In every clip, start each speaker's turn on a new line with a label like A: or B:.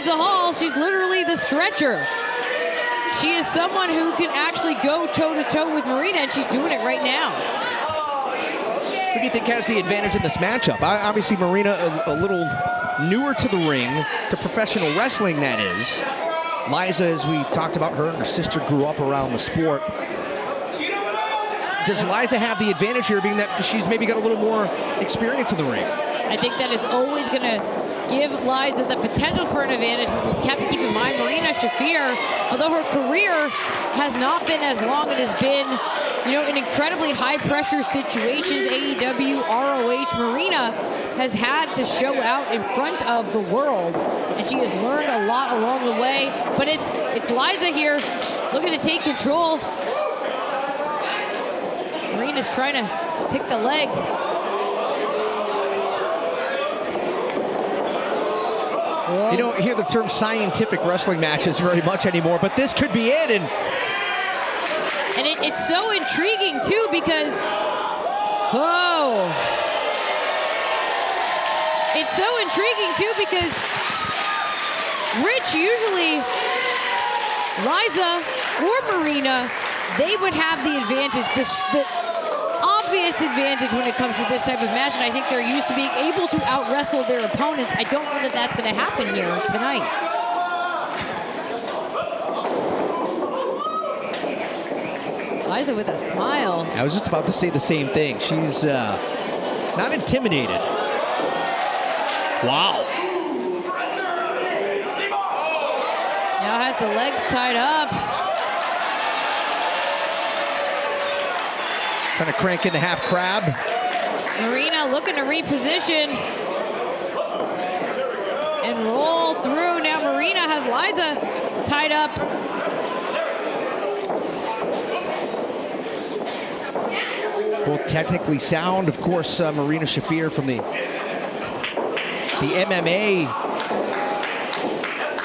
A: Liiza Hall, she's literally the stretcher. She is someone who can actually go toe-to-toe with Marina, and she's doing it right now.
B: Who do you think has the advantage in this matchup? Obviously, Marina a little newer to the ring, to professional wrestling, that is. Liiza, as we talked about, her and her sister grew up around the sport. Does Liiza have the advantage here, being that she's maybe got a little more experience in the ring?
A: I think that is always going to give Liiza the potential for an advantage, but we have to keep in mind Marina Shafir, although her career has not been as long, it has been, you know, in incredibly high-pressure situations, AEW, ROH. Marina has had to show out in front of the world, and she has learned a lot along the way. But it's Liiza here looking to take control. Marina's trying to pick the leg. Whoa.
B: You don't hear the term scientific wrestling matches very much anymore, but this could be it. And
A: it's so intriguing, too, because, whoa. It's so intriguing, too, because Rich, usually Liiza or Marina, they would have the advantage, the obvious advantage when it comes to this type of match, and I think they're used to being able to out-wrestle their opponents. I don't know that that's going to happen here tonight. Liiza with a smile.
B: I was just about to say the same thing. She's not intimidated. Wow.
A: Now has the legs tied up.
B: Trying to crank in the half crab.
A: Marina looking to reposition and roll through. Now Marina has Liiza tied up.
B: Both technically sound. Of course, Marina Shafir from the MMA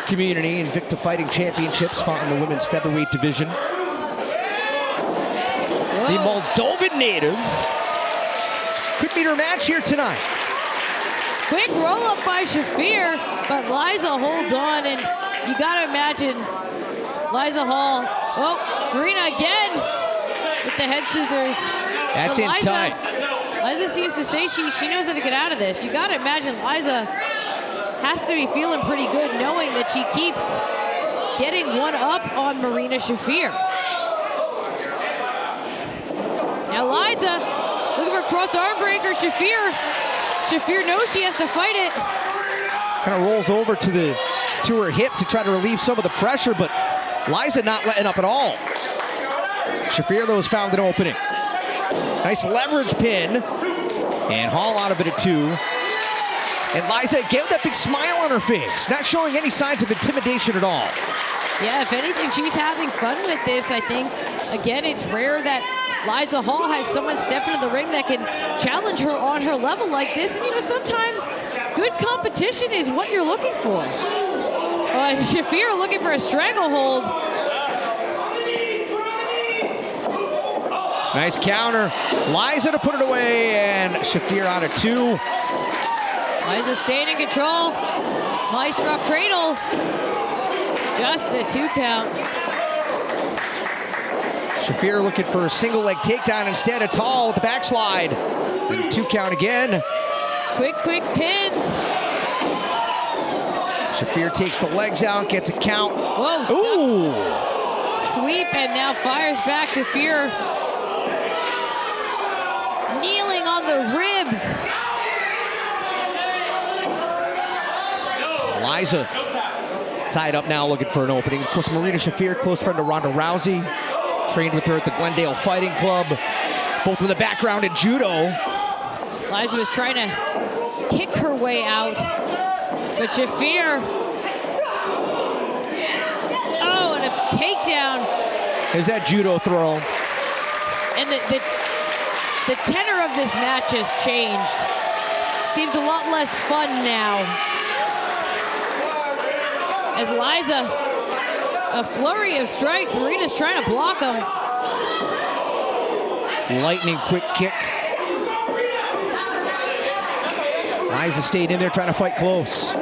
B: community, Invicta Fighting Championships, fought in the women's featherweight division. The Moldovan native could meet her match here tonight.
A: Quick roll up by Shafir, but Liiza holds on, and you gotta imagine Liiza Hall. Oh, Marina again with the head scissors.
B: That's in tight.
A: Liiza seems to say she knows how to get out of this. You gotta imagine Liiza has to be feeling pretty good knowing that she keeps getting one up on Marina Shafir. Now Liiza looking for a cross arm breaker. Shafir knows she has to fight it.
B: Kind of rolls over to her hip to try to relieve some of the pressure, but Liiza not letting up at all. Shafir, though, has found an opening. Nice leverage pin. And Hall out of it at 2. And Liiza again with that big smile on her face, not showing any signs of intimidation at all.
A: Yeah, if anything, she's having fun with this. I think, again, it's rare that Liiza Hall has someone step into the ring that can challenge her on her level like this. And, you know, sometimes good competition is what you're looking for. Shafir looking for a stranglehold.
B: Nice counter. Liiza to put it away, and Shafir out of 2.
A: Liiza staying in control. Nice rock cradle. Just a 2 count.
B: Shafir looking for a single leg takedown. Instead, it's Hall with the backslide. And 2 count again.
A: Quick pins.
B: Shafir takes the legs out, gets a count.
A: Whoa.
B: Ooh.
A: Sweep, and now fires back. Shafir kneeling on the ribs.
B: Liiza tied up now, looking for an opening. Of course, Marina Shafir, close friend of Ronda Rousey. Trained with her at the Glendale Fighting Club. Both with a background in judo.
A: Liiza was trying to kick her way out, but Shafir. Oh, and a takedown.
B: There's that judo throw.
A: And the tenor of this match has changed. Seems a lot less fun now. As Liiza, a flurry of strikes. Marina's trying to block them.
B: Lightning quick kick. Liiza stayed in there trying to fight close.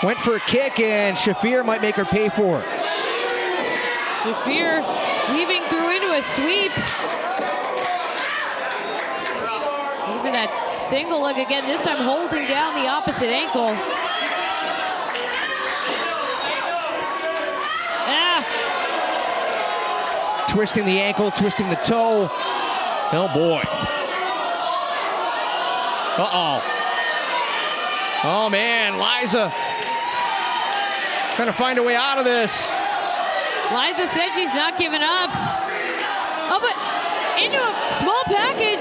B: Went for a kick, and Shafir might make her pay for it.
A: Shafir weaving through into a sweep. Looking for that single leg again, this time holding down the opposite ankle.
B: Twisting the ankle, twisting the toe. Oh boy. Uh-oh. Oh man, Liiza trying to find a way out of this.
A: Liiza said she's not giving up. Oh, but into a small package.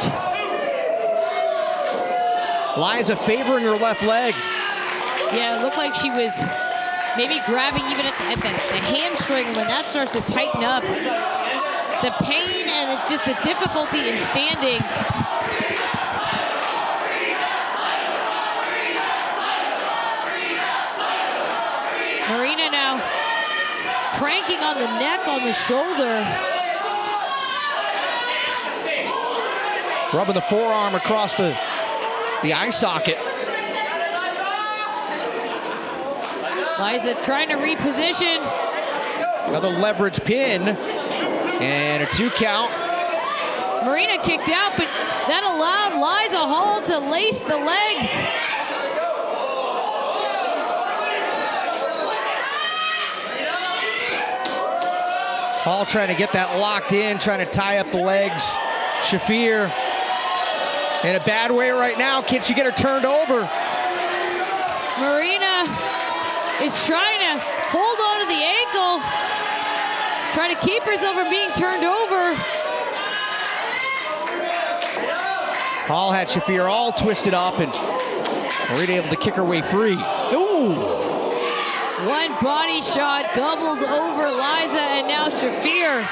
B: Liiza favoring her left leg.
A: Yeah, it looked like she was maybe grabbing even at the hamstring, and when that starts to tighten up, the pain and just the difficulty in standing. Marina now cranking on the neck, on the shoulder.
B: Rubbing the forearm across the eye socket.
A: Liiza trying to reposition.
B: Another leverage pin. And a 2 count.
A: Marina kicked out, but that allowed Liiza Hall to lace the legs.
B: Hall trying to get that locked in, trying to tie up the legs. Shafir in a bad way right now. Can she get her turned over?
A: Marina is trying to hold on to the ankle, trying to keep herself from being turned over.
B: Hall had Shafir all twisted up, and Marina able to kick her way free. Ooh!
A: One body shot doubles over Liiza, and now Shafir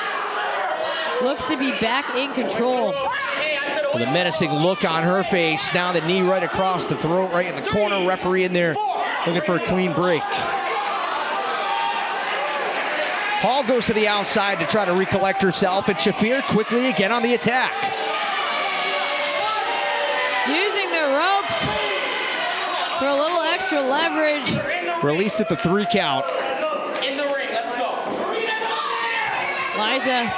A: looks to be back in control.
B: With a menacing look on her face. Now the knee right across the throat, right in the corner. Referee in there looking for a clean break. Hall goes to the outside to try to recollect herself, and Shafir quickly again on the attack.
A: Using the ropes for a little extra leverage.
B: Released at the 3 count.
C: In the ring, let's go.
A: Liiza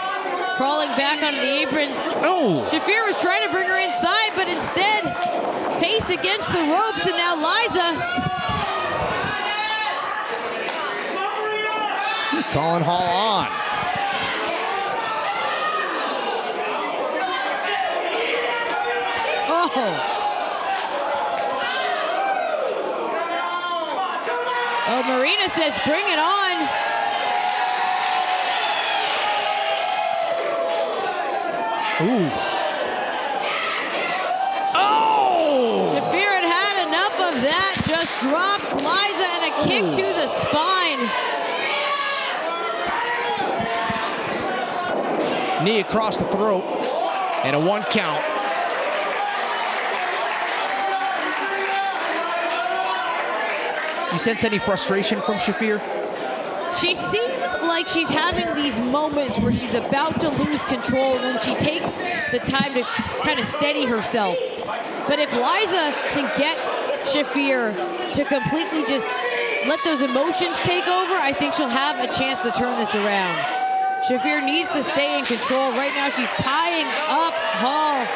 A: crawling back onto the apron.
B: Oh!
A: Shafir was trying to bring her inside, but instead face against the ropes, and now Liiza
B: Calling Hall on.
A: Oh, Marina says, bring it on.
B: Ooh. Oh!
A: Shafir had enough of that, just drops Liiza and a kick to the spine.
B: Knee across the throat and a 1 count. You sense any frustration from Shafir?
A: She seems like she's having these moments where she's about to lose control, and then she takes the time to kind of steady herself. But if Liiza can get Shafir to completely just let those emotions take over, I think she'll have a chance to turn this around. Shafir needs to stay in control. Right now, she's tying up Hall.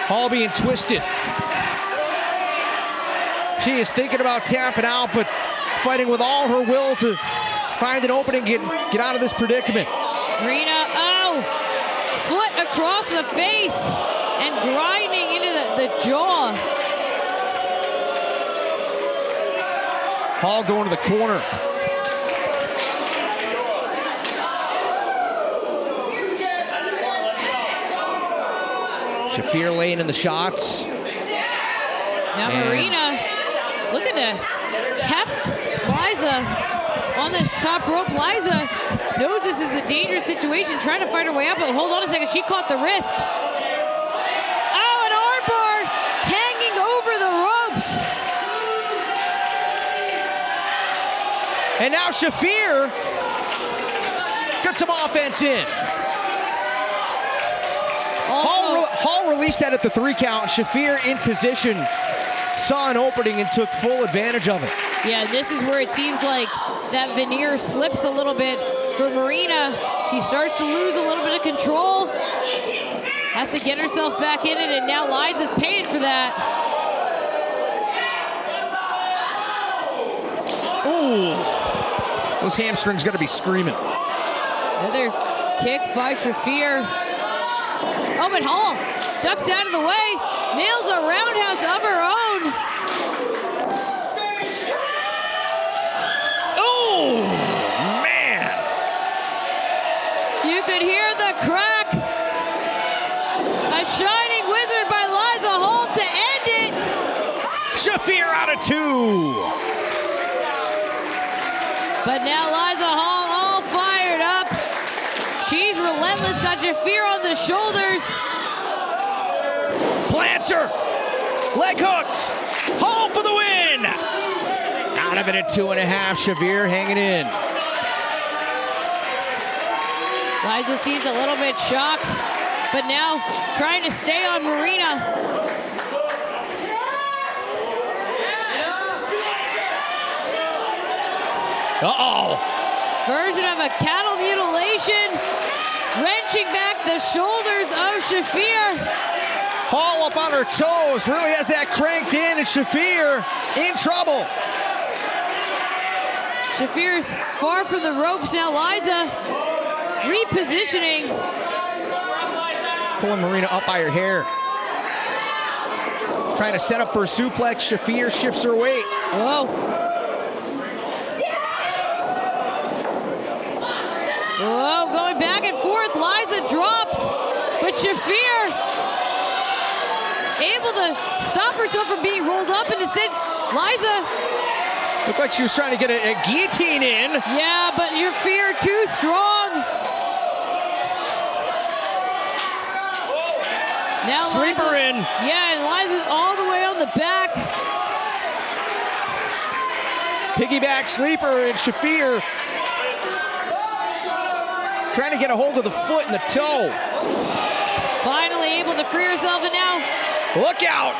B: Hall being twisted. She is thinking about tapping out, but fighting with all her will to find an opening, get out of this predicament.
A: Marina, foot across the face and grinding into the jaw.
B: Hall going to the corner. Shafir laying in the shots.
A: Now Marina looking to heft Liiza on this top rope. Liiza knows this is a dangerous situation, trying to fight her way up, but hold on a second, she caught the wrist. Oh, an armbar hanging over the ropes.
B: And now Shafir got some offense in. Hall released that at the 3 count. Shafir in position, saw an opening and took full advantage of it.
A: Yeah, this is where it seems like that veneer slips a little bit for Marina. She starts to lose a little bit of control. Has to get herself back in it, and now Liiza's paying for that.
B: Ooh, those hamstrings gotta be screaming.
A: Another kick by Shafir. Oh, but Hall ducks out of the way, nails a roundhouse of her own.
B: Oh, man.
A: You could hear the crack. A shining wizard by Liiza Hall to end it.
B: Shafir out of 2.
A: But now Liiza Hall all fired up. She's relentless, got Shafir on the shoulders.
B: Plants her. Leg hooks. Hall for the win. Out of it at 2.5. Shafir hanging in.
A: Liiza seems a little bit shocked, but now trying to stay on Marina.
B: Uh-oh.
A: Version of a cattle mutilation, wrenching back the shoulders of Shafir.
B: Hall up on her toes, really has that cranked in, and Shafir in trouble.
A: Shafir's far from the ropes now. Liiza repositioning.
B: Pulling Marina up by her hair. Trying to set up for a suplex. Shafir shifts her weight.
A: Whoa. Whoa, going back and forth. Liiza drops, but Shafir able to stop herself from being rolled up, and instead, Liiza.
B: Looked like she was trying to get a guillotine in.
A: Yeah, but Shafir too strong. Now
B: Sleeper
A: Liiza,
B: in.
A: Yeah, and Liiza's all the way on the back.
B: Piggyback sleeper, and Shafir trying to get a hold of the foot and the toe.
A: Finally able to free herself, and now.
B: Look out.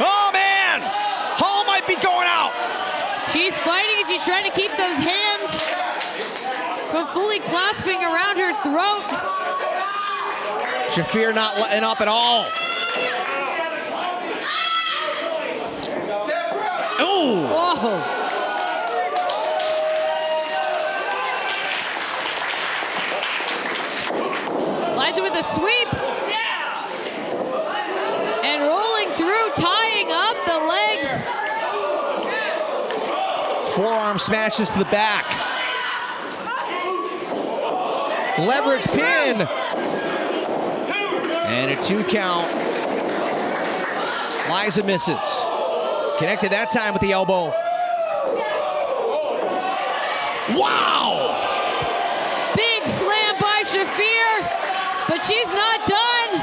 B: Oh, man. Hall might be going out.
A: She's fighting, and she's trying to keep those hands from fully clasping around her throat.
B: Shafir not letting up at all. Ooh.
A: Whoa. Liiza with a sweep. And rolling through, tying up the legs.
B: Forearm smashes to the back. Leverage pin. And a 2 count. Liiza misses. Connected that time with the elbow. Wow!
A: Big slam by Shafir, but she's not done.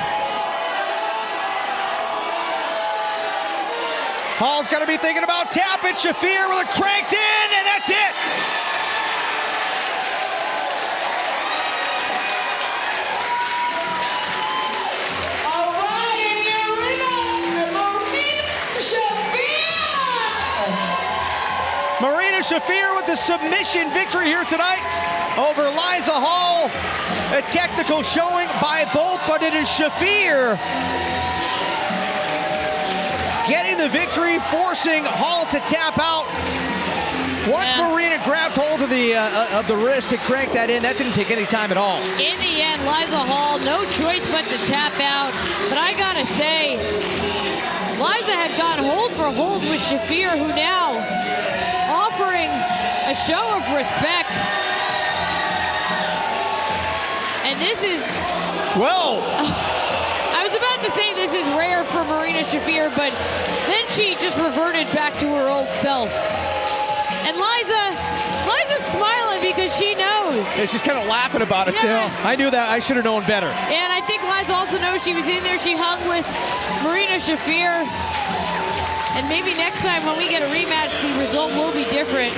B: Hall's got to be thinking about tapping. Shafir with a cranked in, and that's it.
D: All right, in the arena,
B: Marina Shafir with the submission victory here tonight over Liiza Hall. A technical showing by both, but it is Shafir getting the victory, forcing Hall to tap out. Once Marina grabbed hold of the wrist and cranked that in, that didn't take any time at all.
A: In the end, Liiza Hall, no choice but to tap out. But I gotta say, Liiza had gone hold for hold with Shafir, who now offering a show of respect. And this is...
B: Well...
A: I was about to say this is rare for Marina Shafir, but then she just reverted back to her old self. And Liiza's smiling because she knows.
B: Yeah, she's kind of laughing about it.
A: Yeah.
B: So I knew that. I should have known better.
A: And I think Liiza also knows she was in there. She hung with Marina Shafir. And maybe next time when we get a rematch, the result will be different.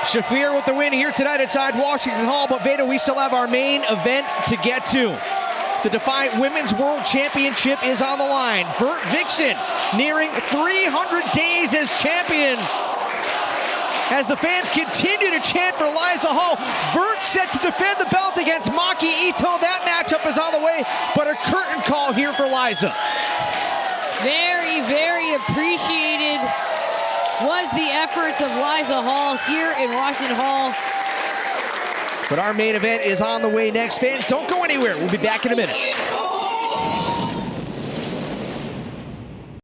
B: Shafir with the win here tonight inside Washington Hall, but Veda, we still have our main event to get to. The Defy Women's World Championship is on the line. Vert Vixen nearing 300 days as champion. As the fans continue to chant for Liiza Hall, Vert set to defend the belt against Maki Ito. That matchup is on the way, but a curtain call here for Liiza.
A: Very, very appreciated was the efforts of Liiza Hall here in Washington Hall.
B: But our main event is on the way next. Fans, don't go anywhere. We'll be back in a minute.